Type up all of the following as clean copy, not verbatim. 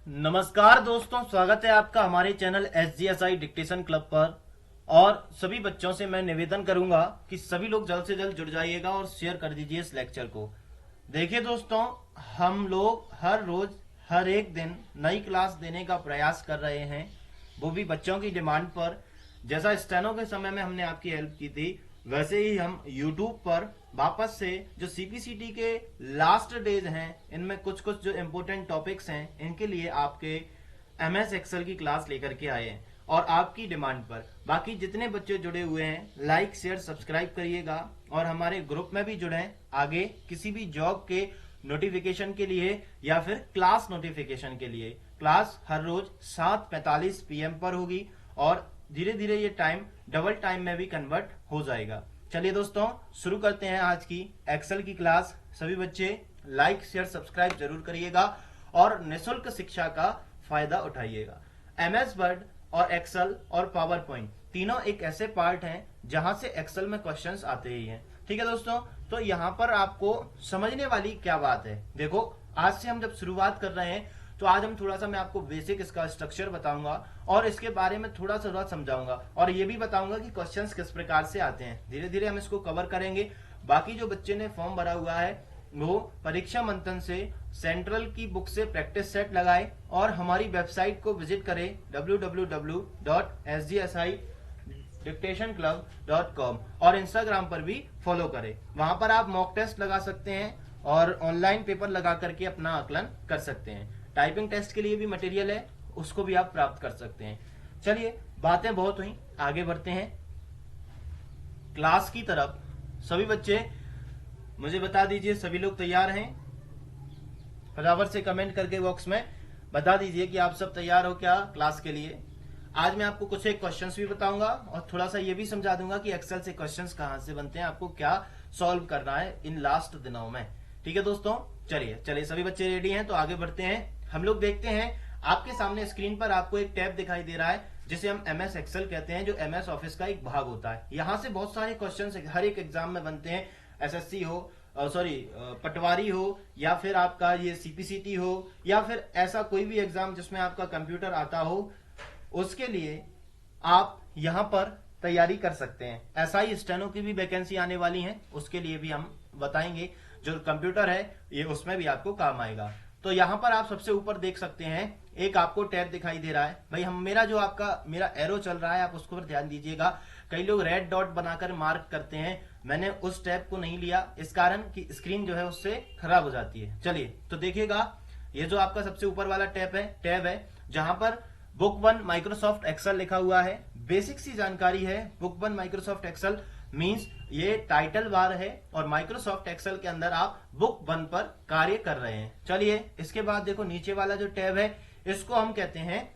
नमस्कार दोस्तों, स्वागत है आपका हमारे चैनल SGSI डिक्टेशन क्लब पर। और सभी बच्चों से मैं निवेदन करूंगा कि सभी लोग जल्द से जल्द जुड़ जाइएगा और शेयर कर दीजिए इस लेक्चर को। देखिए दोस्तों, हम लोग हर रोज हर एक दिन नई क्लास देने का प्रयास कर रहे हैं, वो भी बच्चों की डिमांड पर। जैसा स्टेनो के समय में हमने आपकी हेल्प की थी, वैसे ही हम YouTube पर वापस से जो CPCT के लास्ट डेज हैं, इनमें कुछ कुछ जो इम्पोर्टेंट टॉपिक्स हैं, इनके लिए आपके MS एक्सेल की क्लास लेकर के आए हैं और आपकी डिमांड पर। बाकी जितने बच्चे जुड़े हुए हैं, लाइक शेयर सब्सक्राइब करिएगा और हमारे ग्रुप में भी जुड़ें। आगे किसी भी जॉब के नोटिफिकेशन के लिए या फिर क्लास नोटिफिकेशन के लिए क्लास हर रोज 7:45 PM पर होगी और धीरे धीरे ये टाइम डबल टाइम में भी कन्वर्ट हो जाएगा। चलिए दोस्तों, शुरू करते हैं आज की एक्सेल की क्लास। सभी बच्चे लाइक शेयर सब्सक्राइब जरूर करिएगा और निःशुल्क शिक्षा का फायदा उठाइएगा। MS वर्ड और एक्सेल और पावर पॉइंट तीनों एक ऐसे पार्ट हैं जहां से एक्सेल में क्वेश्चंस आते ही हैं। ठीक है दोस्तों, तो यहाँ पर आपको समझने वाली क्या बात है, देखो आज से हम जब शुरुआत कर रहे हैं तो आज हम थोड़ा सा मैं आपको बेसिक इसका स्ट्रक्चर बताऊंगा और इसके बारे में थोड़ा सा समझाऊंगा और ये भी बताऊंगा कि क्वेश्चंस किस प्रकार से आते हैं। धीरे धीरे हम इसको कवर करेंगे। बाकी जो बच्चे ने फॉर्म भरा हुआ है वो परीक्षा मंथन से सेंट्रल की बुक से प्रैक्टिस सेट लगाए और हमारी वेबसाइट को विजिट करें www.sgsidictationclub.com और इंस्टाग्राम पर भी फॉलो करें। वहां पर आप मॉक टेस्ट लगा सकते हैं और ऑनलाइन पेपर लगा करके अपना आकलन कर सकते हैं। टाइपिंग टेस्ट के लिए भी मटेरियल है, उसको भी आप प्राप्त कर सकते हैं। चलिए, बातें बहुत हुई, आगे बढ़ते हैं क्लास की तरफ। सभी बच्चे मुझे बता दीजिए, सभी लोग तैयार हैं? फटाफट से कमेंट करके बॉक्स में बता दीजिए कि आप सब तैयार हो क्या क्लास के लिए। आज मैं आपको कुछ एक क्वेश्चंस भी बताऊंगा और थोड़ा सा ये भी समझा दूंगा कि एक्सेल से क्वेश्चंस कहां से बनते हैं, आपको क्या सॉल्व करना है इन लास्ट दिनों में। ठीक है दोस्तों, चलिए सभी बच्चे रेडी हैं तो आगे बढ़ते हैं। हम लोग देखते हैं, आपके सामने स्क्रीन पर आपको एक टैब दिखाई दे रहा है जिसे हम MS एक्सेल कहते हैं, जो MS ऑफिस का एक भाग होता है। यहाँ से बहुत सारे क्वेश्चन हर एक एग्जाम में बनते हैं। SSC हो, पटवारी हो, या फिर आपका ये CPCT हो, या फिर ऐसा कोई भी एग्जाम जिसमें आपका कंप्यूटर आता हो, उसके लिए आप यहाँ पर तैयारी कर सकते हैं। SI स्टेनो की भी वैकेंसी आने वाली है, उसके लिए भी हम बताएंगे। जो कंप्यूटर है ये उसमें भी आपको काम आएगा। तो यहाँ पर आप सबसे ऊपर देख सकते हैं, एक आपको टैब दिखाई दे रहा है। भाई हम मेरा एरो चल रहा है, आप उसको पर ध्यान दीजिएगा। कई लोग रेड डॉट बनाकर मार्क करते हैं, मैंने उस टैब को नहीं लिया, इस कारण कि स्क्रीन जो है उससे खराब हो जाती है। चलिए तो देखिएगा, ये जो आपका सबसे ऊपर वाला टैब है जहां पर बुक 1 माइक्रोसॉफ्ट एक्सेल लिखा हुआ है। बेसिक सी जानकारी है, बुक 1 माइक्रोसॉफ्ट एक्सेल मींस ये टाइटल बार है और माइक्रोसॉफ्ट एक्सेल के अंदर आप बुक 1 पर कार्य कर रहे हैं। चलिए, इसके बाद देखो नीचे वाला जो टैब है, इसको हम कहते हैं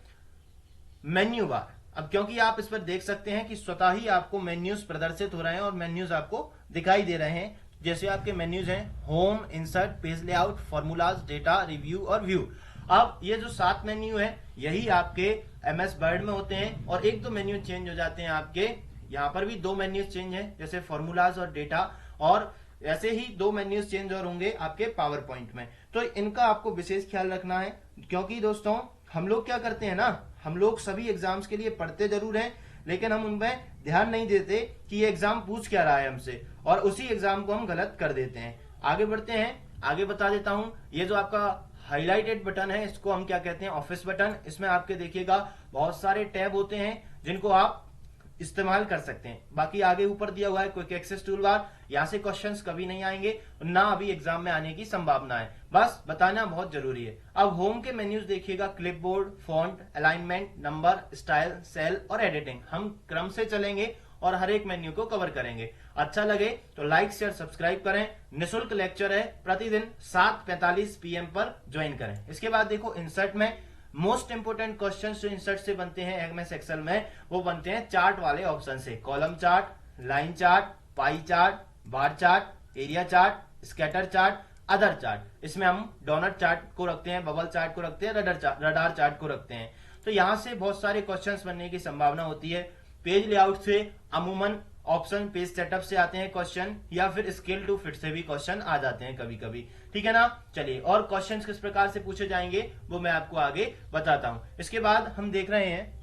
मेन्यू बार। अब क्योंकि आप इस पर देख सकते हैं कि स्वतः ही आपको मेन्यूज प्रदर्शित हो रहे हैं और मेन्यूज आपको दिखाई दे रहे हैं। जैसे आपके मेन्यूज हैं home, insert, page layout, formulas, data, review और व्यू। अब ये जो 7 मेन्यू है यही आपके MS वर्ड में होते हैं और एक दो मेन्यू चेंज हो जाते हैं आपके। यहाँ पर भी 2 मेन्यूज चेंज है, जैसे फॉर्मूलाज और डेटा, और ऐसे ही 2 मेन्यूज चेंज और होंगे आपके पावर पॉइंट में। तो इनका आपको विशेष ख्याल रखना है, क्योंकि दोस्तों हम लोग क्या करते हैं ना, हम लोग सभी एग्जाम्स के लिए पढ़ते जरूर हैं, लेकिन हम उनमें ध्यान नहीं देते कि ये एग्जाम पूछ क्या रहा है हमसे, और उसी एग्जाम को हम गलत कर देते हैं। आगे बढ़ते हैं, आगे बता देता हूं। ये जो आपका हाईलाइटेड बटन है, इसको हम क्या कहते हैं, ऑफिस बटन। इसमें आपके देखिएगा बहुत सारे टैब होते हैं जिनको आप इस्तेमाल कर सकते हैं। बाकी आगे ऊपर दिया हुआ है क्विक एक्सेस टूल बार, यहाँ से क्वेश्चंस कभी नहीं आएंगे, ना अभी एग्जाम में आने की संभावना है, बस बताना बहुत जरूरी है। अब होम के मेन्यूज देखिएगा, clipboard, font, alignment, number, style, cell और एडिटिंग। हम क्रम से चलेंगे और हर एक मेन्यू को कवर करेंगे। अच्छा लगे तो लाइक शेयर सब्सक्राइब करें। निःशुल्क लेक्चर है, प्रतिदिन 7:45 PM पर ज्वाइन करें। इसके बाद देखो इंसर्ट में मोस्ट इंपोर्टेंट क्वेश्चन जो इंसर्ट से बनते हैं MS एक्सेल में, वो बनते हैं चार्ट वाले ऑप्शन से। Column chart, line chart, pie chart, bar chart, area chart, scatter chart, other chart. इसमें हम डोनट चार्ट को रखते हैं, बबल चार्ट को रखते हैं, रडार चार्ट को रखते हैं। तो यहाँ से बहुत सारे क्वेश्चंस बनने की संभावना होती है। पेज लेआउट से अमूमन ऑप्शन पेज सेटअप से आते हैं क्वेश्चन, या फिर स्केल टू फिट से भी क्वेश्चन आ जाते हैं कभी कभी, ठीक है ना। चलिए, और क्वेश्चंस किस प्रकार से पूछे जाएंगे वो मैं आपको आगे बताता हूं। इसके बाद हम देख रहे हैं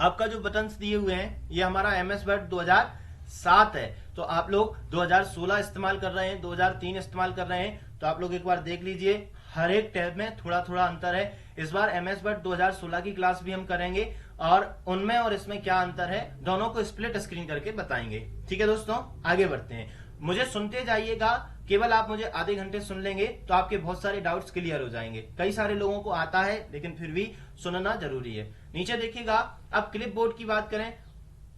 आपका जो बटन्स दिए हुए हैं ये हमारा MS वर्ड 2007 है, तो आप लोग 2016 इस्तेमाल कर रहे हैं, 2003 इस्तेमाल कर रहे हैं, तो आप लोग एक बार देख लीजिए हर एक टैब में थोड़ा थोड़ा अंतर है। इस बार MS वर्ड 2016 की क्लास भी हम करेंगे और उनमें और इसमें क्या अंतर है दोनों को स्प्लिट स्क्रीन करके बताएंगे, ठीक है दोस्तों। आगे बढ़ते हैं, मुझे सुनते जाइएगा, केवल आप मुझे आधे घंटे सुन लेंगे तो आपके बहुत सारे डाउट्स क्लियर हो जाएंगे। कई सारे लोगों को आता है लेकिन फिर भी सुनना जरूरी है। नीचे देखिएगा, अब क्लिप बोर्ड की बात करें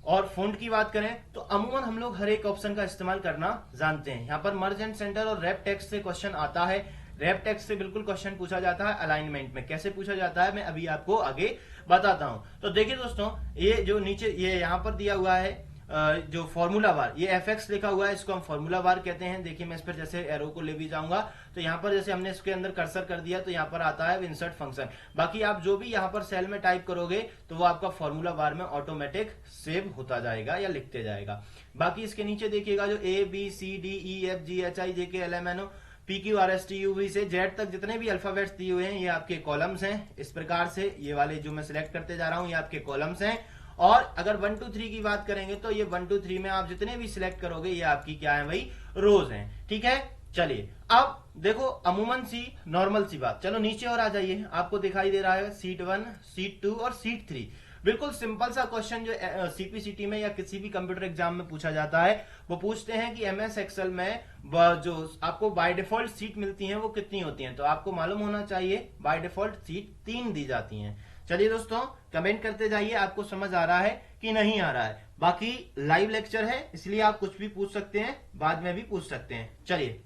और फॉन्ट की बात करें तो अमूमन हम लोग हर एक ऑप्शन का इस्तेमाल करना जानते हैं। यहाँ पर मर्ज एंड सेंटर और रैप टेक्स्ट से क्वेश्चन आता है, रैप टेक्स्ट से बिल्कुल क्वेश्चन पूछा जाता है। अलाइनमेंट में कैसे पूछा जाता है मैं अभी आपको आगे बताता हूं। तो देखिए दोस्तों, ये जो नीचे ये यहाँ पर दिया हुआ है जो फॉर्मूला बार, ये FX लिखा हुआ है, इसको हम फॉर्मूला बार कहते हैं। देखिए मैं इस पर जैसे एरो को ले भी जाऊंगा तो यहाँ पर जैसे हमने इसके अंदर कर्सर कर दिया तो यहाँ पर आता है इंसर्ट फंक्शन। बाकी आप जो भी यहाँ पर सेल में टाइप करोगे तो वो आपका फॉर्मूला बार में ऑटोमेटिक सेव होता जाएगा या लिखते जाएगा। बाकी इसके नीचे देखिएगा जो ABCDEFGHIJKLMNO PQRSTUV से Z तक जितने भी अल्फाबेट्स दिए हुए हैं ये आपके कॉलम्स हैं। इस प्रकार से ये वाले जो मैं सिलेक्ट करते जा रहा हूं ये आपके कॉलम्स हैं। और अगर 1 2 3 की बात करेंगे तो ये 1 2 3 में आप जितने भी सिलेक्ट करोगे ये आपकी क्या है भाई, रोज हैं, ठीक है। चलिए अब देखो अमूमन सी नॉर्मल सी बात, चलो नीचे और आ जाइए, आपको दिखाई दे रहा है सीट 1, सीट 2 और सीट 3। बिल्कुल सिंपल सा क्वेश्चन जो CPCT में या किसी भी कंप्यूटर एग्जाम में पूछा जाता है, वो पूछते हैं कि MS एक्सेल में जो आपको बाय डिफॉल्ट सीट मिलती हैं वो कितनी होती हैं, तो आपको मालूम होना चाहिए बाय डिफॉल्ट सीट 3 दी जाती हैं। चलिए दोस्तों कमेंट करते जाइए आपको समझ आ रहा है कि नहीं आ रहा है। बाकी लाइव लेक्चर है इसलिए आप कुछ भी पूछ सकते हैं, बाद में भी पूछ सकते हैं। चलिए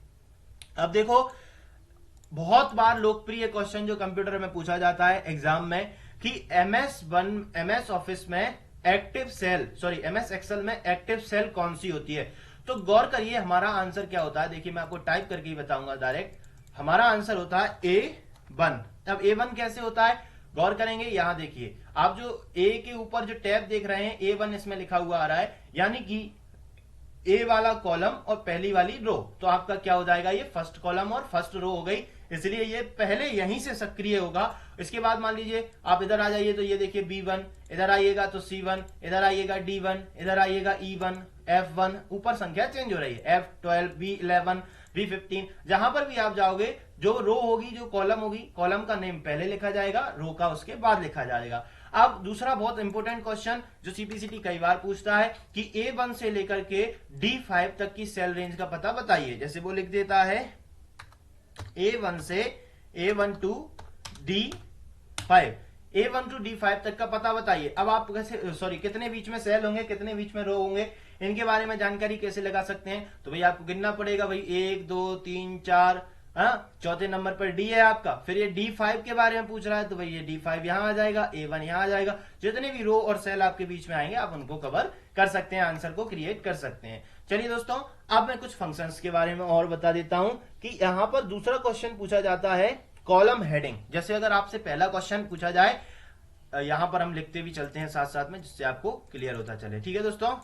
अब देखो, बहुत बार लोकप्रिय क्वेश्चन जो कंप्यूटर में पूछा जाता है एग्जाम में कि MS ऑफिस में active cell, sorry MS Excel में एक्टिव सेल कौन सी होती है। तो गौर करिए हमारा आंसर क्या होता है, देखिए मैं आपको टाइप करके ही बताऊंगा डायरेक्ट। हमारा आंसर होता है A1। अब A1 कैसे होता है गौर करेंगे, यहां देखिए आप जो A के ऊपर जो टैब देख रहे हैं A1 इसमें लिखा हुआ आ रहा है, यानी कि A वाला कॉलम और पहली वाली रो, तो आपका क्या हो जाएगा, ये फर्स्ट कॉलम और फर्स्ट रो हो गई, इसलिए ये पहले यहीं से सक्रिय होगा। इसके बाद मान लीजिए आप इधर आ जाइए तो ये देखिए B1, इधर आइएगा तो C1, इधर आइएगा D1, इधर आइएगा E1, F1, ऊपर संख्या चेंज हो रही है, F12, B11, B15, जहां पर भी आप जाओगे जो रो होगी जो कॉलम होगी, कॉलम का नेम पहले लिखा जाएगा, रो का उसके बाद लिखा जाएगा। अब दूसरा बहुत इंपॉर्टेंट क्वेश्चन जो CPCT कई बार पूछता है कि A1 से लेकर के D5 तक की सेल रेंज का पता बताइए। जैसे वो लिख देता है A1 से A1 to D5, A1 to D5 तक का पता बताइए। अब आप कैसे, सॉरी कितने बीच में सेल होंगे, कितने बीच में रो होंगे, इनके बारे में जानकारी कैसे लगा सकते हैं। तो भाई आपको गिनना पड़ेगा, भाई 1 2 3 4, चौथे नंबर पर D है आपका, फिर ये D5 के बारे में पूछ रहा है तो भाई ये D5 यहां आ जाएगा, A1 यहां आ जाएगा। जितने भी रो और सेल आपके बीच में आएंगे आप उनको कवर कर सकते हैं, आंसर को क्रिएट कर सकते हैं। चलिए दोस्तों अब मैं कुछ फंक्शंस के बारे में और बता देता हूं कि यहां पर दूसरा क्वेश्चन पूछा जाता है कॉलम हेडिंग। जैसे अगर आपसे पहला क्वेश्चन पूछा जाए, यहां पर हम लिखते भी चलते हैं साथ साथ में जिससे आपको क्लियर होता चले, ठीक है दोस्तों।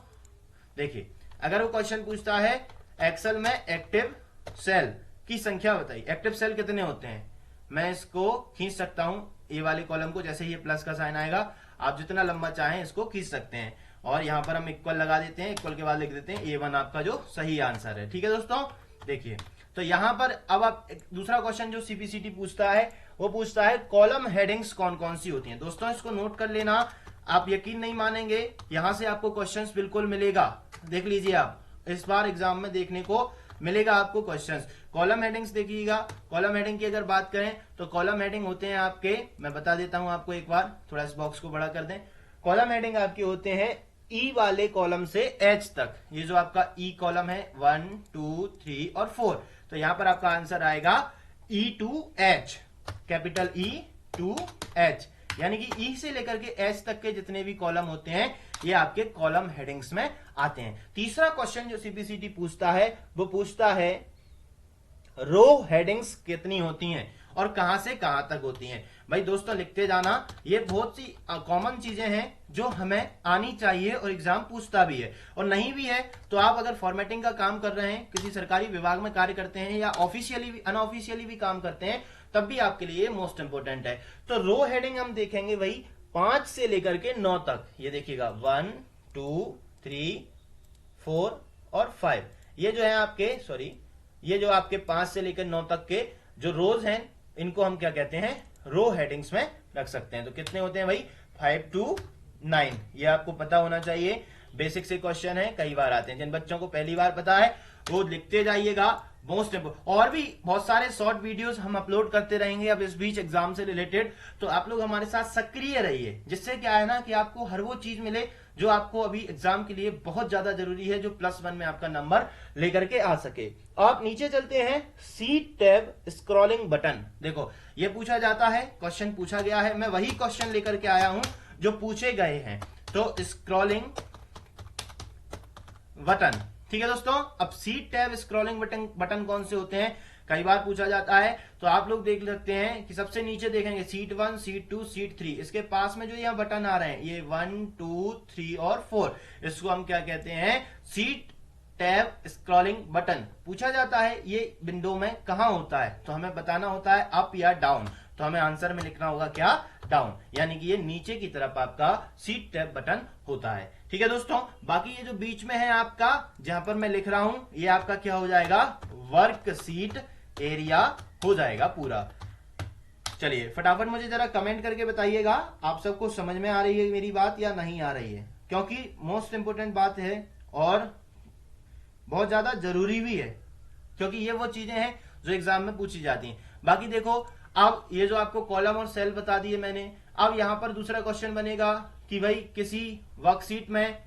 देखिए अगर वो क्वेश्चन पूछता है एक्सेल में एक्टिव सेल की संख्या बताइए, एक्टिव सेल कितने होते हैं, मैं इसको खींच सकता हूं ए वाले कॉलम को, जैसे ही प्लस का साइन आएगा आप जितना लंबा चाहें इसको खींच सकते हैं, और यहां पर हम इक्वल लगा देते हैं, इक्वल के बाद लिख देते हैं A1 आपका जो सही आंसर है, ठीक है दोस्तों। देखिए तो यहां पर अब आप दूसरा क्वेश्चन जो CPCT पूछता है वो पूछता है कॉलम हेडिंग्स कौन कौन सी होती हैं। दोस्तों इसको नोट कर लेना, आप यकीन नहीं मानेंगे यहां से आपको क्वेश्चंस बिल्कुल मिलेगा, देख लीजिए आप इस बार एग्जाम में देखने को मिलेगा आपको क्वेश्चंस। कॉलम हेडिंग्स देखिएगा, कॉलम हेडिंग की अगर बात करें तो कॉलम हेडिंग होते हैं आपके, मैं बता देता हूं आपको एक बार, थोड़ा इस बॉक्स को बड़ा कर दें। कॉलम हेडिंग आपके होते हैं E वाले कॉलम से H तक, ये जो आपका E कॉलम है 1 2 3 और 4, तो यहां पर आपका आंसर आएगा E to H, capital E to H, यानी कि E से लेकर के H तक के जितने भी कॉलम होते हैं ये आपके कॉलम हेडिंग्स में आते हैं। तीसरा क्वेश्चन जो CPCT पूछता है वो पूछता है रो हेडिंग्स कितनी होती हैं। और कहां से कहां तक होती हैं। भाई दोस्तों लिखते जाना, ये बहुत सी कॉमन चीजें हैं जो हमें आनी चाहिए और एग्जाम पूछता भी है। और नहीं भी है तो आप अगर फॉर्मेटिंग का काम कर रहे हैं, किसी सरकारी विभाग में कार्य करते हैं या ऑफिशियली अनऑफिशियली भी काम करते हैं, तब भी आपके लिए मोस्ट इंपोर्टेंट है। तो रो हेडिंग हम देखेंगे वही 5 से लेकर के 9 तक। ये देखिएगा 1 2 3 4 और 5, ये जो है आपके ये जो आपके 5 से लेकर 9 तक के जो रोज हैं, इनको हम क्या कहते हैं, रो हेडिंग्स में रख सकते हैं। तो कितने होते हैं भाई, 5 to 9, ये आपको पता होना चाहिए। बेसिक से क्वेश्चन है, कई बार आते हैं। जिन बच्चों को पहली बार पता है वो लिखते जाइएगा। मोस्ट इंपोर्टेंट और भी बहुत सारे शॉर्ट वीडियोस हम अपलोड करते रहेंगे अब इस बीच एग्जाम से रिलेटेड, तो आप लोग हमारे साथ सक्रिय रहिए, जिससे क्या है ना कि आपको हर वो चीज मिले जो आपको अभी एग्जाम के लिए बहुत ज्यादा जरूरी है, जो +1 में आपका नंबर लेकर के आ सके। आप नीचे चलते हैं, सीट टैब स्क्रॉलिंग बटन। देखो ये पूछा जाता है, क्वेश्चन पूछा गया है, मैं वही क्वेश्चन लेकर के आया हूं जो पूछे गए हैं। तो स्क्रॉलिंग बटन, ठीक है दोस्तों। अब सीट टैब स्क्रॉलिंग बटन कौन से होते हैं, कई बार पूछा जाता है। तो आप लोग देख सकते हैं कि सबसे नीचे देखेंगे सीट 1, सीट 2, सीट 3, इसके पास में जो यहाँ बटन आ रहे हैं ये 1 2 3 और 4, इसको हम क्या कहते हैं, सीट टैब स्क्रॉलिंग बटन। पूछा जाता है ये विंडो में कहां होता है, तो हमें बताना होता है अप या डाउन। तो हमें आंसर में लिखना होगा क्या, डाउन, यानी कि ये नीचे की तरफ आपका सीट टैब बटन होता है। ठीक है दोस्तों। बाकी ये जो बीच में है आपका, जहां पर मैं लिख रहा हूं, ये आपका क्या हो जाएगा, वर्क सीट एरिया हो जाएगा पूरा। चलिए फटाफट मुझे जरा कमेंट करके बताइएगा आप सबको समझ में आ रही है मेरी बात या नहीं आ रही है, क्योंकि मोस्ट इंपोर्टेंट बात है और बहुत ज्यादा जरूरी भी है, क्योंकि ये वो चीजें हैं जो एग्जाम में पूछी जाती हैं। बाकी देखो, अब ये जो आपको कॉलम और सेल बता दिए मैंने, अब यहां पर दूसरा क्वेश्चन बनेगा कि भाई किसी वर्कशीट में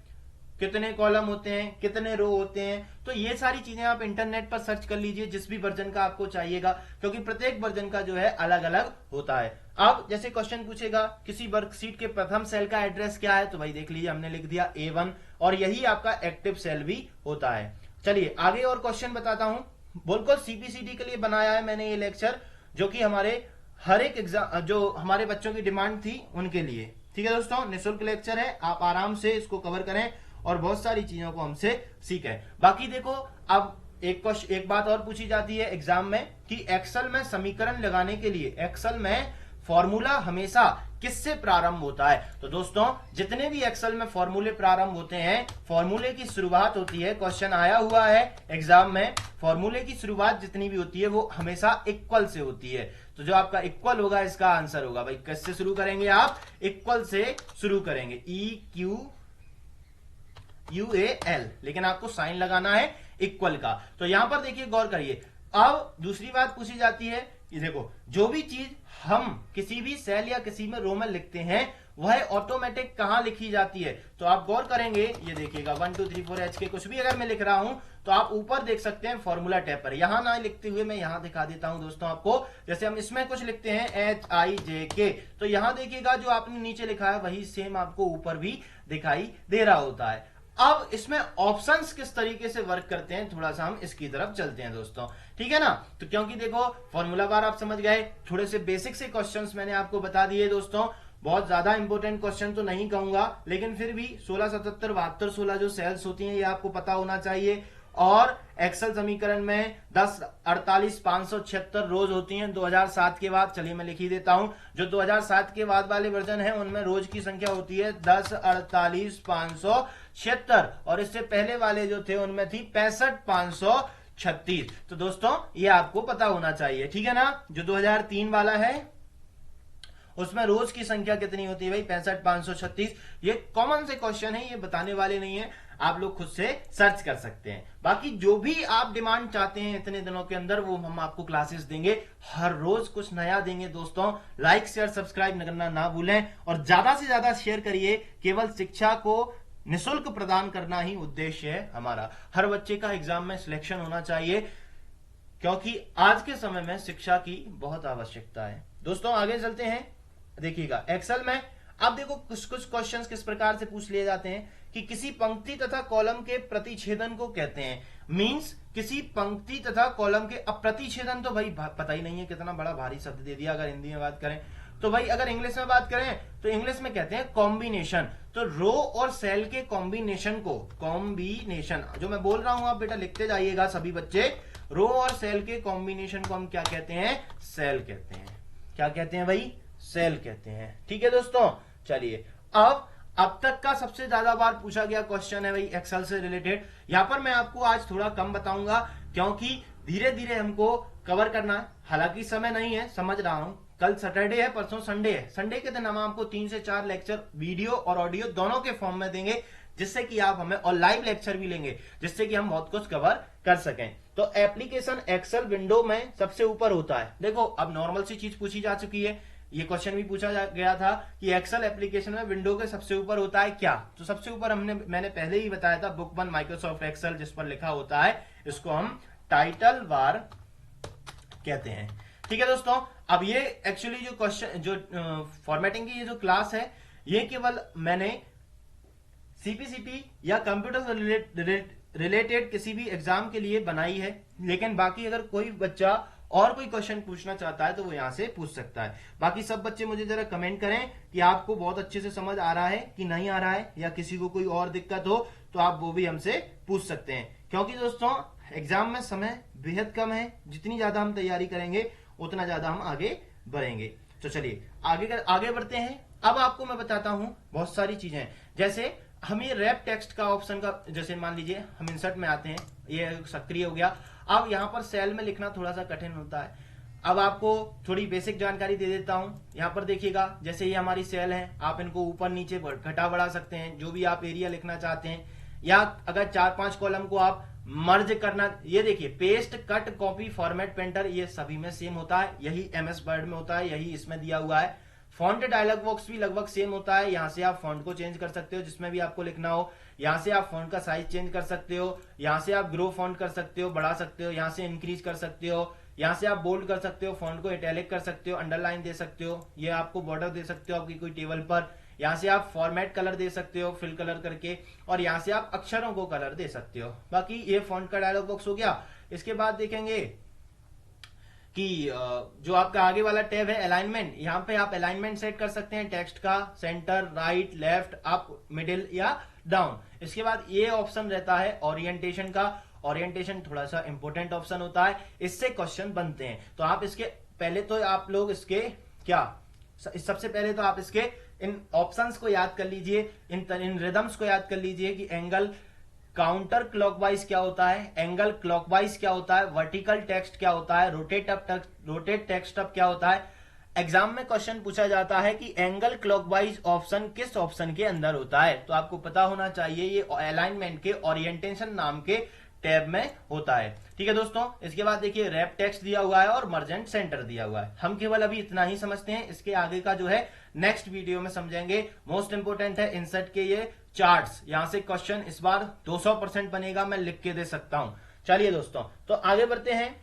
कितने कॉलम होते हैं, कितने रो होते हैं। तो ये सारी चीजें आप इंटरनेट पर सर्च कर लीजिए, जिस भी वर्जन का आपको चाहिएगा, क्योंकि प्रत्येक वर्जन का जो है अलग अलग होता है। अब जैसे क्वेश्चन पूछेगा किसी वर्कशीट के प्रथम सेल का एड्रेस क्या है, तो भाई देख लीजिए हमने लिख दिया A1, और यही आपका एक्टिव सेल भी होता है। चलिए आगे और क्वेश्चन बताता हूं। बिल्कुल CPCD के लिए बनाया है मैंने ये लेक्चर, जो कि हमारे हर एक एग्जाम, जो हमारे बच्चों की डिमांड थी उनके लिए। ठीक है दोस्तों, निःशुल्क लेक्चर है, आप आराम से इसको कवर करें और बहुत सारी चीजों को हमसे सीखें। बाकी देखो, अब एक बात और पूछी जाती है एग्जाम में कि एक्सेल में समीकरण लगाने के लिए एक्सेल में फॉर्मूला हमेशा किससे प्रारंभ होता है। तो दोस्तों जितने भी एक्सेल में फॉर्मूले प्रारंभ होते हैं, फॉर्मूले की शुरुआत होती है, क्वेश्चन आया हुआ है एग्जाम में, फॉर्मूले की शुरुआत जितनी भी होती है वो हमेशा इक्वल से होती है। तो जो आपका इक्वल होगा इसका आंसर होगा। भाई किससे शुरू करेंगे आप, इक्वल से शुरू करेंगे, EQUAL, लेकिन आपको साइन लगाना है इक्वल का। तो यहां पर देखिए गौर करिए। अब दूसरी बात पूछी जाती है कि देखो, जो भी चीज हम किसी भी सेल या किसी में रो में लिखते हैं वह ऑटोमेटिक कहां लिखी जाती है। तो आप गौर करेंगे, ये देखिएगा 1 2 3 4 H के कुछ भी अगर मैं लिख रहा हूं तो आप ऊपर देख सकते हैं फॉर्मूला टैब पर। यहां ना लिखते हुए मैं यहां दिखा देता हूं दोस्तों आपको। जैसे हम इसमें कुछ लिखते हैं HIJK, तो यहां देखिएगा जो आपने नीचे लिखा है वही सेम आपको ऊपर भी दिखाई दे रहा होता है। अब इसमें ऑप्शंस किस तरीके से वर्क करते हैं, थोड़ा सा हम इसकी तरफ चलते हैं दोस्तों। ठीक है ना। तो क्योंकि देखो फॉर्मूला बार आप समझ गए, थोड़े से बेसिक से क्वेश्चंस मैंने आपको बता दिए दोस्तों। बहुत ज्यादा इंपॉर्टेंट क्वेश्चन तो नहीं कहूंगा, लेकिन फिर भी 16 77 72 16 जो सेल्स होती हैं ये आपको पता होना चाहिए। और एक्सेल समीकरण में 10 48 576 रोज होती हैं 2007 के बाद। चलिए मैं लिख ही देता हूं, जो 2007 के बाद वाले वर्जन है उनमें रोज की संख्या होती है 10 48 576, और इससे पहले वाले जो थे उनमें थी 65 536। तो दोस्तों ये आपको पता होना चाहिए, ठीक है ना। जो 2003 वाला है उसमें रोज की संख्या कितनी होती है भाई, 65 536। ये कॉमन से क्वेश्चन है, ये बताने वाले नहीं है, आप लोग खुद से सर्च कर सकते हैं। बाकी जो भी आप डिमांड चाहते हैं इतने दिनों के अंदर वो हम आपको क्लासेस देंगे, हर रोज कुछ नया देंगे दोस्तों। लाइक शेयर सब्सक्राइब करना ना भूलें, और ज्यादा से ज्यादा शेयर करिए। केवल शिक्षा को निःशुल्क प्रदान करना ही उद्देश्य है हमारा। हर बच्चे का एग्जाम में सिलेक्शन होना चाहिए, क्योंकि आज के समय में शिक्षा की बहुत आवश्यकता है। दोस्तों आगे चलते हैं, देखिएगा एक्सेल में अब देखो कुछ क्वेश्चंस किस प्रकार से पूछ लिए जाते हैं कि किसी पंक्ति तथा कॉलम के प्रतिच्छेदन को कहते हैं। मींस किसी पंक्ति तथा कॉलम के, अब प्रतिच्छेदन तो भाई पता ही नहीं है, कितना बड़ा भारी शब्द दे दिया। अगर हिंदी में बात करें तो भाई, अगर इंग्लिश में बात करें तो इंग्लिश में कहते हैं कॉम्बिनेशन। तो रो और सेल के कॉम्बिनेशन को, कॉम्बिनेशन जो मैं बोल रहा हूं आप बेटा लिखते जाइएगा सभी बच्चे, रो और सेल के कॉम्बिनेशन को हम क्या कहते हैं? सेल कहते हैं। क्या कहते हैं भाई? सेल कहते हैं। ठीक है दोस्तों, चलिए अब तक का सबसे ज्यादा बार पूछा गया क्वेश्चन है भाई एक्सेल से रिलेटेड। यहां पर मैं आपको आज थोड़ा कम बताऊंगा क्योंकि धीरे धीरे हमको कवर करना है। हालांकि समय नहीं है, समझ रहा हूं, कल सैटरडे है, परसों संडे है। संडे के दिन हम आपको 3 से 4 लेक्चर वीडियो और ऑडियो दोनों के फॉर्म में देंगे, जिससे कि आप हमें, और लाइव लेक्चर भी लेंगे, जिससे कि हम बहुत कुछ कवर कर सकें। तो एप्लीकेशन एक्सेल विंडो में सबसे ऊपर होता है। देखो, अब नॉर्मल सी चीज पूछी जा चुकी है, ये क्वेश्चन भी पूछा गया था कि एक्सेल एप्लीकेशन में विंडो के सबसे ऊपर होता है क्या? तो सबसे ऊपर मैंने पहले ही बताया था, बुक 1 माइक्रोसॉफ्ट एक्सेल जिस पर लिखा होता है, इसको हम टाइटल बार कहते हैं। ठीक है दोस्तों, अब ये एक्चुअली जो क्वेश्चन, जो फॉर्मेटिंग की ये जो क्लास है, ये केवल मैंने सीपीसीपी या कंप्यूटर रिलेटेड किसी भी एग्जाम के लिए बनाई है। लेकिन बाकी अगर कोई बच्चा और कोई क्वेश्चन पूछना चाहता है तो वो यहां से पूछ सकता है। बाकी सब बच्चे मुझे जरा कमेंट करें कि आपको बहुत अच्छे से समझ आ रहा है कि नहीं आ रहा है, या किसी को कोई और दिक्कत हो तो आप वो भी हमसे पूछ सकते हैं। क्योंकि दोस्तों एग्जाम में समय बेहद कम है, जितनी ज्यादा हम तैयारी करेंगे उतना ज्यादा हम आगे बढ़ेंगे। तो चलिए आगे बढ़ते हैं। अब आपको मैं बताता हूं बहुत सारी चीजें, जैसे हम ये रैप टेक्स्ट का ऑप्शन का, जैसे मान लीजिए हम इंसर्ट में आते हैं, ये सक्रिय हो गया। अब यहां पर सेल में लिखना थोड़ा सा कठिन होता है। अब आपको थोड़ी बेसिक जानकारी दे देता हूं। यहां पर देखिएगा, जैसे ये हमारी सेल है, आप इनको ऊपर नीचे घटा बढ़ा सकते हैं, जो भी आप एरिया लिखना चाहते हैं। या अगर 4-5 कॉलम को आप मर्ज करना, ये देखिए paste, cut, copy, format, painter, ये सभी में सेम होता है। यही एमएस वर्ड में होता है, यही इसमें दिया हुआ है। फॉन्ट डायलॉग बॉक्स भी लगभग सेम होता है। यहां से आप फॉन्ट को चेंज कर सकते हो जिसमें भी आपको लिखना हो। यहां से आप फॉन्ट का साइज चेंज कर सकते हो। यहां से आप ग्रो फॉन्ट कर सकते हो, बढ़ा सकते हो। यहां से इंक्रीज कर सकते हो। यहां से आप बोल्ड कर सकते हो, फॉन्ट को इटैलिक कर सकते हो, अंडरलाइन दे सकते हो। ये आपको बॉर्डर दे सकते हो आपकी कोई टेबल पर। यहां से आप फॉर्मेट कलर दे सकते हो, फिल कलर करके। और यहां से आप अक्षरों को कलर दे सकते हो। बाकी ये फॉन्ट का डायलॉग बॉक्स हो गया। इसके बाद देखेंगे कि जो आपका आगे वाला टैब है अलाइनमेंट, यहां पे आप अलाइनमेंट सेट कर सकते हैं टेक्स्ट का, centre, right, left, up, middle या डाउन। इसके बाद ये ऑप्शन रहता है ओरिएंटेशन का। ओरिएंटेशन थोड़ा सा इंपॉर्टेंट ऑप्शन होता है, इससे क्वेश्चन बनते हैं। तो आप इसके पहले तो आप लोग इसके सबसे पहले तो आप इसके इन ऑप्शंस को याद कर लीजिए, इन रिदम्स को याद कर लीजिए कि एंगल काउंटर क्लॉकवाइज क्या होता है, एंगल क्लॉकवाइज क्या होता है, वर्टिकल टेक्स्ट क्या होता है, रोटेट टेक्स्ट अप क्या होता है। एग्जाम में क्वेश्चन पूछा जाता है कि एंगल क्लॉकवाइज ऑप्शन किस ऑप्शन के अंदर होता है, तो आपको पता होना चाहिए ये अलाइनमेंट के ओरिएंटेशन नाम के टैब में होता है। ठीक है दोस्तों, इसके बाद देखिए रैप टेक्स्ट दिया हुआ है और मर्जेंट सेंटर दिया हुआ है। हम केवल अभी इतना ही समझते हैं, इसके आगे का जो है नेक्स्ट वीडियो में समझेंगे। मोस्ट इंपोर्टेंट है इंसर्ट के ये चार्ट्स। यहां से क्वेश्चन इस बार 200% बनेगा, मैं लिख के दे सकता हूं। चलिए दोस्तों, तो आगे बढ़ते हैं।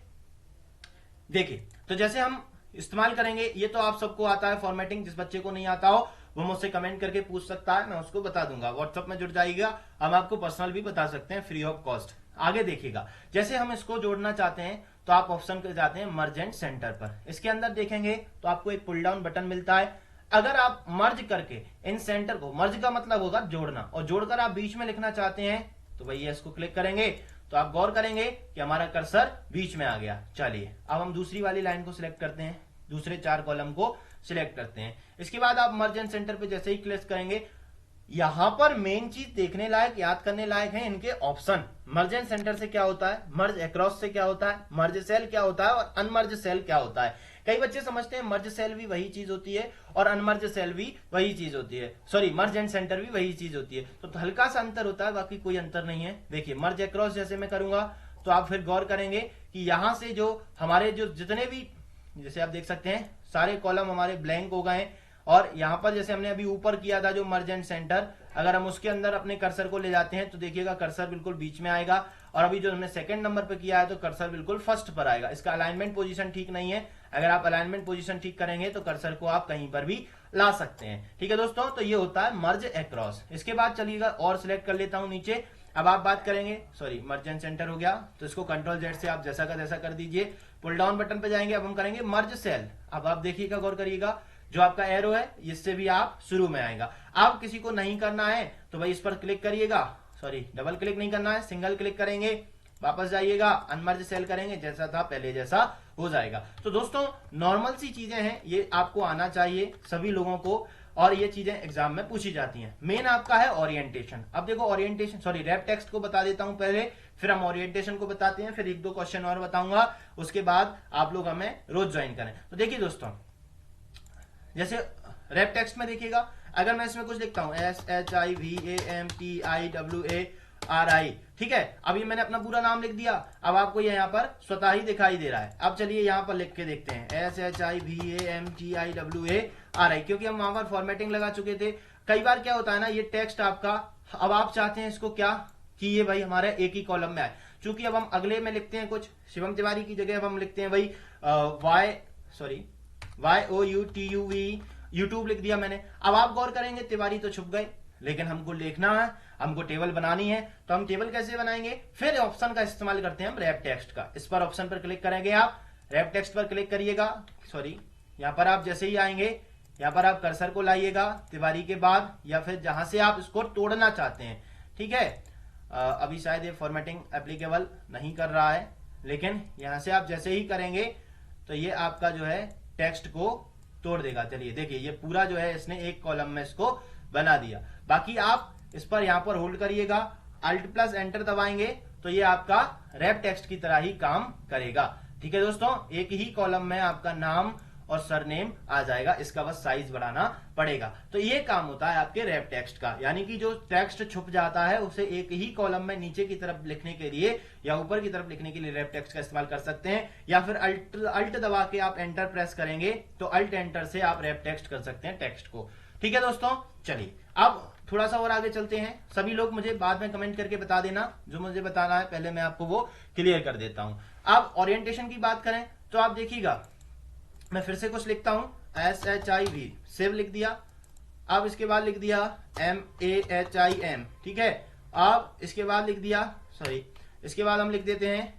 देखिए, तो जैसे हम इस्तेमाल करेंगे, ये तो आप सबको आता है फॉर्मेटिंग। जिस बच्चे को नहीं आता हो वो मुझसे कमेंट करके पूछ सकता है, मैं उसको बता दूंगा। व्हाट्सएप में जुड़ जाइएगा, हम आपको पर्सनल भी बता सकते हैं फ्री ऑफ कॉस्ट। आगे देखिएगा, जैसे हम इसको जोड़ना चाहते हैं तो आप ऑप्शन पे जाते हैं मर्जेंट सेंटर पर। इसके अंदर देखेंगे तो आपको एक पुल डाउन बटन मिलता है। अगर आप मर्ज करके इन सेंटर को, मर्ज का मतलब होगा जोड़ना, और जोड़कर आप बीच में लिखना चाहते हैं तो भैया इसको क्लिक करेंगे तो आप गौर करेंगे कि हमारा कर्सर बीच में आ गया। चलिए अब हम दूसरी वाली लाइन को सिलेक्ट करते हैं, दूसरे 4 कॉलम को सिलेक्ट करते हैं। इसके बाद आप मर्जेंट सेंटर पे जैसे ही क्लिक करेंगे, यहां पर मेन चीज देखने लायक, याद करने लायक है इनके ऑप्शन। मर्जेंट सेंटर से क्या होता है, मर्ज अक्रॉस से क्या होता है, मर्ज सेल क्या होता है और अनमर्ज सेल क्या होता है। कई बच्चे समझते हैं मर्ज सेल भी वही चीज होती है और अनमर्ज सेल भी वही चीज होती है, सॉरी मर्जेंट सेंटर भी वही चीज होती है। तो हल्का सा अंतर होता है, बाकी कोई अंतर नहीं है। देखिए मर्ज अक्रॉस जैसे मैं करूंगा तो आप फिर गौर करेंगे कि यहां से जो हमारे जो जितने भी, जैसे आप देख सकते हैं सारे कॉलम हमारे ब्लैंक हो गए। और यहां पर जैसे हमने अभी ऊपर किया था जो मर्जेंट सेंटर, अगर हम उसके अंदर अपने कर्सर को ले जाते हैं तो देखिएगा कर्सर बिल्कुल बीच में आएगा, और अभी जो हमने सेकंड नंबर पे किया है तो कर्सर बिल्कुल फर्स्ट पर आएगा। इसका अलाइनमेंट पोजीशन ठीक नहीं है, अगर आप अलाइनमेंट पोजीशन ठीक करेंगे तो कर्सर को आप कहीं पर भी ला सकते हैं। ठीक है दोस्तों, तो ये होता है मर्ज अक्रॉस। इसके बाद चलिएगा और सिलेक्ट कर लेता हूं नीचे। अब आप बात करेंगे, सॉरी मर्ज एंड सेंटर हो गया, तो इसको कंट्रोल जेड से आप जैसा का तैसा कर दीजिए। पुल डाउन बटन पे जाएंगे, अब हम करेंगे मर्ज सेल। अब आप देखिएगा, गौर करिएगा, जो आपका एरो है इससे भी आप शुरू में आएगा। आप किसी को नहीं करना है तो भाई इस पर क्लिक करिएगा, सॉरी डबल क्लिक नहीं करना है, सिंगल क्लिक करेंगे, वापस जाइएगा, अनमर्ज सेल करेंगे, जैसा था पहले जैसा हो जाएगा। तो दोस्तों नॉर्मल सी चीजें हैं, ये आपको आना चाहिए सभी लोगों को, और ये चीजें एग्जाम में पूछी जाती हैं। मेन आपका है ओरिएंटेशन। अब देखो ओरिएंटेशन, सॉरी रैप टेक्स्ट को बता देता हूं पहले, फिर हम ओरिएंटेशन को बताते हैं, फिर एक दो क्वेश्चन और बताऊंगा, उसके बाद आप लोग हमें रोज ज्वाइन करें। तो देखिए दोस्तों, जैसे रैप टेक्स्ट में देखिएगा, अगर मैं इसमें कुछ लिखता हूं SHIVAMPIWARI, ठीक है, अभी मैंने अपना पूरा नाम लिख दिया, अब आपको यहाँ पर स्वतः ही दिखाई दे रहा है। अब चलिए यहाँ पर लिख के देखते हैं SHIVAMPIWARI, क्योंकि हम वहां पर फॉर्मेटिंग लगा चुके थे। कई बार क्या होता है ना, ये टेक्स्ट आपका, अब आप चाहते हैं इसको क्या कि ये भाई हमारे एक ही कॉलम में आए, चूंकि अब हम अगले में लिखते हैं कुछ शिवम तिवारी की जगह अब हम लिखते हैं भाई YOUTUV, यूट्यूब लिख दिया मैंने। अब आप गौर करेंगे तिवारी तो छुप गए, लेकिन हमको लिखना है, हमको टेबल बनानी है, तो हम टेबल कैसे बनाएंगे, फिर ऑप्शन का इस्तेमाल करते हैं हम रैप टेक्स्ट का। इस पर ऑप्शन पर क्लिक करेंगे, आप रैप टेक्स्ट पर क्लिक करिएगा, सॉरी यहां पर आप जैसे ही आएंगे, यहां पर आप कर्सर को लाइएगा तिवारी के बाद, या फिर जहां से आप इसको तोड़ना चाहते हैं। ठीक है, अभी शायद ये फॉर्मेटिंग एप्लीकेबल नहीं कर रहा है, लेकिन यहां से आप जैसे ही करेंगे तो ये आपका जो है टेक्स्ट को तोड़ देगा। चलिए देखिए, ये पूरा जो है इसने एक कॉलम में इसको बना दिया। बाकी आप इस पर यहां पर होल्ड करिएगा, अल्ट प्लस एंटर दबाएंगे तो ये आपका रैप टेक्स्ट की तरह ही काम करेगा। ठीक है दोस्तों, एक ही कॉलम में आपका नाम और सरनेम आ जाएगा, इसका बस साइज बढ़ाना पड़ेगा। तो ये काम होता है आपके रैप टेक्स्ट का, यानी कि जो टेक्स्ट छुप जाता है उसे एक ही कॉलम में नीचे की तरफ लिखने के लिए या ऊपर की तरफ लिखने के लिए रैप टेक्स्ट का इस्तेमाल कर सकते हैं, या फिर अल्ट दबा के आप एंटर प्रेस करेंगे तो अल्ट एंटर से आप रैप टेक्स्ट कर सकते हैं टेक्स्ट को। ठीक है दोस्तों, चलिए अब थोड़ा सा और आगे चलते हैं। सभी लोग मुझे बाद में कमेंट करके बता देना, जो मुझे बताना है पहले मैं आपको वो क्लियर कर देता हूं। अब ओरिएंटेशन की बात करें तो आप देखिएगा, मैं फिर से कुछ लिखता हूं, SHIV सेव लिख दिया। अब इसके बाद लिख दिया MAHIM, ठीक है। अब इसके बाद लिख दिया, सॉरी इसके बाद हम लिख देते हैं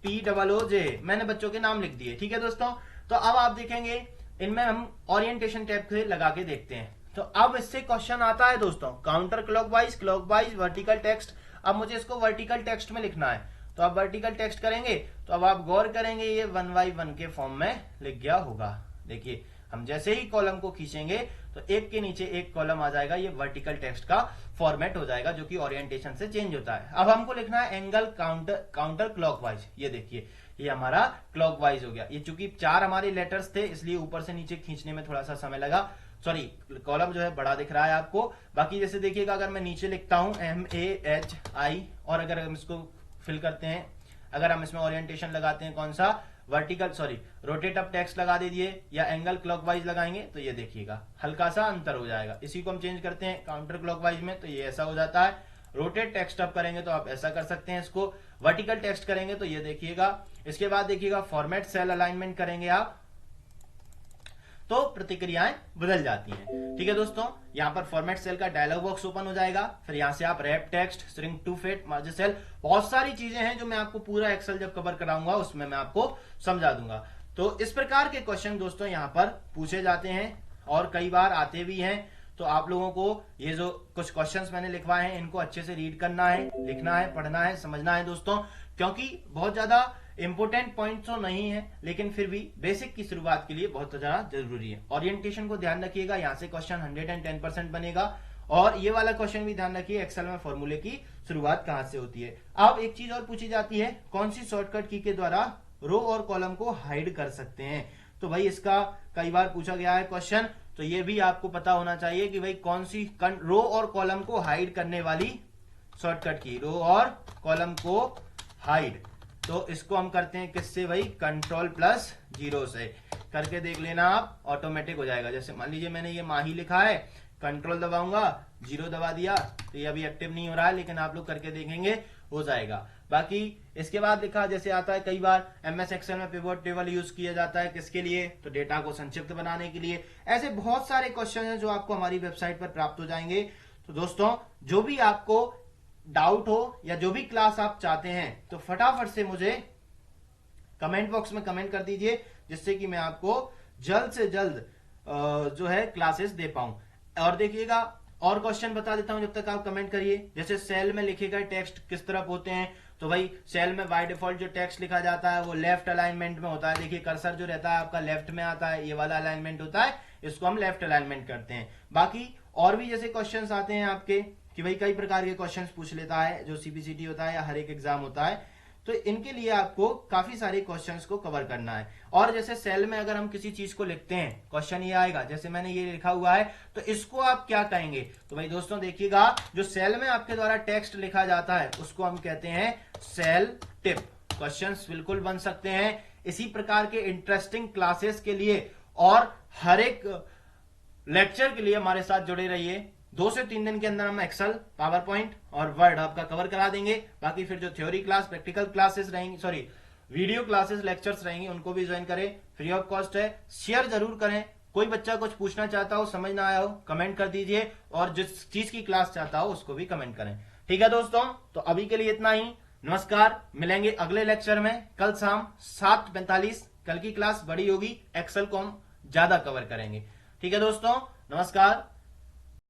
POOJ, मैंने बच्चों के नाम लिख दिए। ठीक है दोस्तों, तो अब आप देखेंगे इनमें हम ओरिएंटेशन टैब से लगा के देखते हैं। तो अब इससे क्वेश्चन आता है दोस्तों, काउंटर क्लॉकवाइज, वर्टिकल टेक्स्ट। अब मुझे इसको वर्टिकल टेक्स्ट में लिखना है, तो आप वर्टिकल टेक्स्ट करेंगे तो अब आप गौर करेंगे ये 1 by 1 के फॉर्म में लिख गया होगा। देखिए, हम जैसे ही कॉलम को खींचेंगे तो एक के नीचे एक कॉलम आ जाएगा, ये वर्टिकल टेक्स्ट का फॉर्मेट हो जाएगा, जो कि ओरिएंटेशन से चेंज होता है। अब हमको लिखना है एंगल काउंटर क्लॉकवाइज। ये देखिए, ये हमारा क्लॉकवाइज हो गया। ये चूंकि 4 हमारे लेटर्स थे, इसलिए ऊपर से नीचे खींचने में थोड़ा सा समय लगा, सॉरी कॉलम जो है बड़ा दिख रहा है आपको। बाकी जैसे देखिएगा, अगर मैं नीचे लिखता हूं MAHI, और अगर हम इसको फिल करते हैं, अगर हम इसमें ओरिएंटेशन लगाते हैं कौन सा, vertical, sorry rotate up text लगा दीजिए या एंगल क्लॉकवाइज लगाएंगे तो ये देखिएगा हल्का सा अंतर हो जाएगा। इसी को हम चेंज करते हैं काउंटर क्लॉकवाइज में, तो ये ऐसा हो जाता है। रोटेट टेक्स्ट अप करेंगे तो आप ऐसा कर सकते हैं इसको, वर्टिकल टेक्स्ट करेंगे तो ये देखिएगा। इसके बाद देखिएगा फॉर्मेट सेल अलाइनमेंट करेंगे आप तो प्रतिक्रियाएं बदल जाती हैं। ठीक है दोस्तों, यहां पर फॉर्मेट सेल का डायलॉग बॉक्स ओपन हो जाएगा, फिर यहां से आप wrap text, shrink to fit, merge cell, बहुत सारी चीजें हैं जो मैं आपको पूरा एक्सेल जब कवर कराऊंगा उसमें मैं आपको समझा दूंगा। तो इस प्रकार के क्वेश्चन दोस्तों यहां पर पूछे जाते हैं और कई बार आते भी हैं। तो आप लोगों को ये जो कुछ क्वेश्चंस मैंने लिखवाए हैं इनको अच्छे से रीड करना है, लिखना है, पढ़ना है, समझना है दोस्तों, क्योंकि बहुत ज्यादा इंपोर्टेंट पॉइंट तो नहीं है, लेकिन फिर भी बेसिक की शुरुआत के लिए बहुत ज्यादा जरूरी है। ओरिएंटेशन को ध्यान रखिएगा, यहां से क्वेश्चन 110% बनेगा। और ये वाला क्वेश्चन भी ध्यान रखिए, एक्सेल में फॉर्मूले की शुरुआत कहां से होती है। अब एक चीज और पूछी जाती है, कौन सी शॉर्टकट की के द्वारा रो और कॉलम को हाइड कर सकते हैं। तो भाई इसका कई बार पूछा गया है क्वेश्चन, तो ये भी आपको पता होना चाहिए कि भाई कौन सी रो और कॉलम को हाइड करने वाली शॉर्टकट की, रो और कॉलम को हाइड। तो इसको हम करते हैं किससे भाई, Ctrl+0 से करके देख लेना आप, ऑटोमेटिक हो जाएगा। जैसे मान लीजिए मैंने ये माही लिखा है, कंट्रोल दबाऊंगा, 0 दबा दिया, तो ये अभी एक्टिव नहीं हो रहा है, लेकिन आप लोग करके देखेंगे हो जाएगा। बाकी इसके बाद लिखा जैसे आता है, कई बार एमएस एक्सेल में पिवट टेबल यूज किया जाता है, किसके लिए, तो डेटा को संक्षिप्त बनाने के लिए। ऐसे बहुत सारे क्वेश्चन हैं जो आपको हमारी वेबसाइट पर प्राप्त हो जाएंगे। तो दोस्तों, जो भी आपको डाउट हो या जो भी क्लास आप चाहते हैं, तो फटाफट से मुझे कमेंट बॉक्स में कमेंट कर दीजिए, जिससे कि मैं आपको जल्द से जल्द जो है क्लासेस दे पाऊं। और देखिएगा, और क्वेश्चन बता देता हूं जब तक आप कमेंट करिए। जैसे सेल में लिखे गए टेक्स्ट किस तरफ होते हैं, तो भाई सेल में बाय डिफॉल्ट जो टेक्स्ट लिखा जाता है वो लेफ्ट अलाइनमेंट में होता है। देखिए कर्सर जो रहता है आपका लेफ्ट में आता है, ये वाला अलाइनमेंट होता है, इसको हम लेफ्ट अलाइनमेंट करते हैं। बाकी और भी जैसे क्वेश्चंस आते हैं आपके कि भाई कई प्रकार के क्वेश्चंस पूछ लेता है जो सीबीसीटी होता है या हर एक एग्जाम होता है, तो इनके लिए आपको काफी सारे क्वेश्चंस को कवर करना है। और जैसे सेल में अगर हम किसी चीज को लिखते हैं, क्वेश्चन ये आएगा, जैसे मैंने ये लिखा हुआ है, तो इसको आप क्या कहेंगे, तो भाई दोस्तों देखिएगा, जो सेल में आपके द्वारा टेक्स्ट लिखा जाता है उसको हम कहते हैं सेल टिप। क्वेश्चंस बिल्कुल बन सकते हैं। इसी प्रकार के इंटरेस्टिंग क्लासेस के लिए और हर एक लेक्चर के लिए हमारे साथ जुड़े रहिए। 2 से 3 दिन के अंदर हम एक्सेल, पावर पॉइंट और वर्ड आपका कवर करा देंगे। बाकी फिर जो थ्योरी क्लास, प्रैक्टिकल क्लासेस रहेंगी, सॉरी वीडियो क्लासेस, लेक्चर्स रहेंगी, उनको भी ज्वाइन करें, फ्री ऑफ कॉस्ट है। शेयर जरूर करें। कोई बच्चा कुछ पूछना चाहता हो, समझ ना आया हो, कमेंट कर दीजिए, और जिस चीज की क्लास चाहता हो उसको भी कमेंट करें। ठीक है दोस्तों, तो अभी के लिए इतना ही। नमस्कार, मिलेंगे अगले लेक्चर में कल शाम 7:45। कल की क्लास बड़ी होगी, एक्सेल को हम ज्यादा कवर करेंगे। ठीक है दोस्तों, नमस्कार।